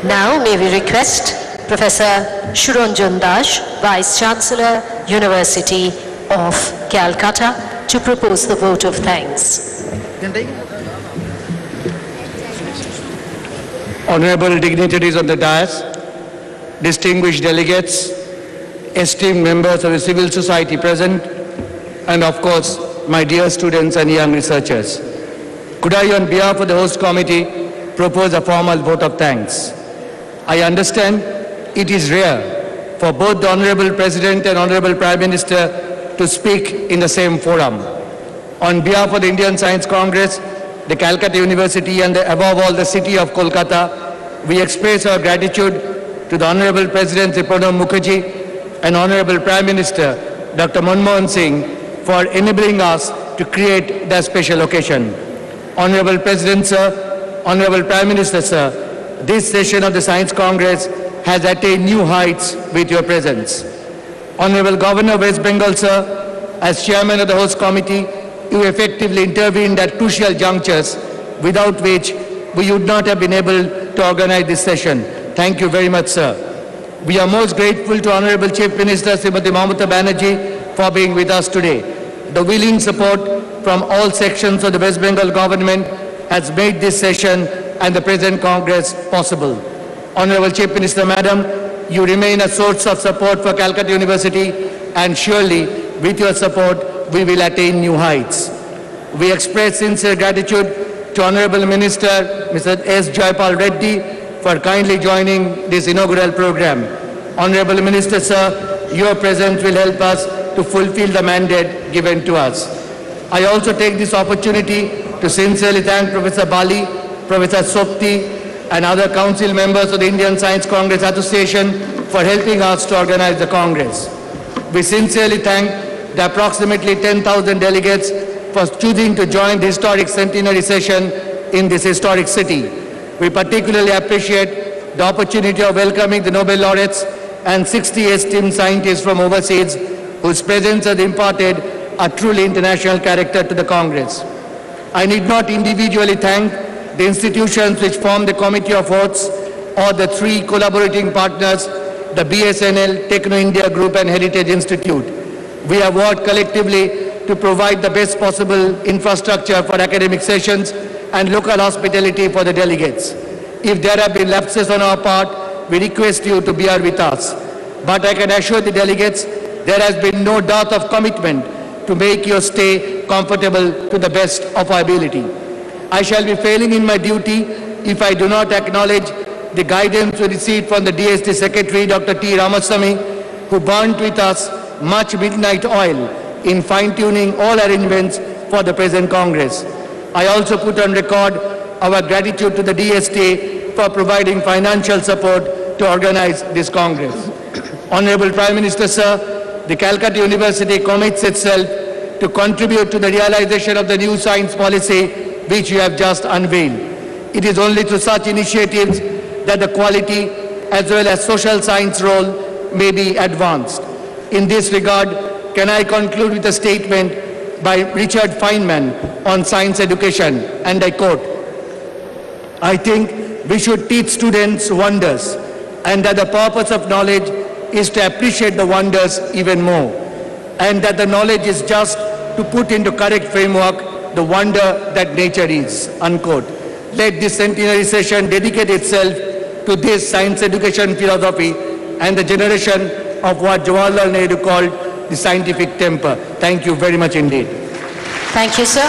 Now may we request Professor Suranjan Das, Vice Chancellor, University of Calcutta, to propose the vote of thanks. Honorable dignitaries on the dais, distinguished delegates, esteemed members of the civil society present, and of course, my dear students and young researchers. Could I, on behalf of the host committee, propose a formal vote of thanks? I understand it is rare for both the Honorable President and Honorable Prime Minister to speak in the same forum. On behalf of the Indian Science Congress, the Calcutta University, and above all the city of Kolkata, we express our gratitude to the Honorable President Pranab Mukherjee and Honorable Prime Minister Dr. Manmohan Singh for enabling us to create that special occasion. Honorable President Sir, Honorable Prime Minister Sir, this session of the Science Congress has attained new heights with your presence. Honorable Governor of West Bengal Sir, as Chairman of the host committee, you effectively intervened at crucial junctures without which we would not have been able to organize this session. Thank you very much, sir. We are most grateful to Honorable Chief Minister Srimati Mamata Banerjee for being with us today. The willing support from all sections of the West Bengal government has made this session and the present Congress possible. Honorable Chief Minister, Madam, you remain a source of support for Calcutta University, and surely with your support we will attain new heights. We express sincere gratitude to Honorable Minister Mr. S. Jaipal Reddy for kindly joining this inaugural program. Honorable Minister, sir, your presence will help us to fulfill the mandate given to us. I also take this opportunity to sincerely thank Professor Bali, Professor Sopti, and other council members of the Indian Science Congress Association for helping us to organize the Congress. We sincerely thank the approximately 10,000 delegates for choosing to join the historic centenary session in this historic city. We particularly appreciate the opportunity of welcoming the Nobel laureates and 60 esteemed scientists from overseas whose presence has imparted a truly international character to the Congress. I need not individually thank the institutions which form the Committee of Votes or the three collaborating partners, the BSNL, Techno India Group and Heritage Institute. We have worked collectively to provide the best possible infrastructure for academic sessions and local hospitality for the delegates. If there have been lapses on our part, we request you to bear with us. But I can assure the delegates there has been no doubt of commitment to make your stay comfortable to the best of our ability. I shall be failing in my duty if I do not acknowledge the guidance we received from the DST Secretary, Dr. T. Ramaswamy, who burnt with us much midnight oil in fine-tuning all arrangements for the present Congress. I also put on record our gratitude to the DST for providing financial support to organize this Congress. Honorable Prime Minister, sir, the Calcutta University commits itself to contribute to the realization of the new science policy which you have just unveiled. It is only through such initiatives that the quality as well as social science role may be advanced. In this regard, can I conclude with a statement by Richard Feynman on science education, and I quote, "I think we should teach students wonders, and that the purpose of knowledge is to appreciate the wonders even more, and that the knowledge is just to put into correct framework the wonder that nature is," unquote. Let this centenary session dedicate itself to this science education philosophy and the generation of what Jawaharlal Nehru called the scientific temper. Thank you very much indeed. Thank you, sir.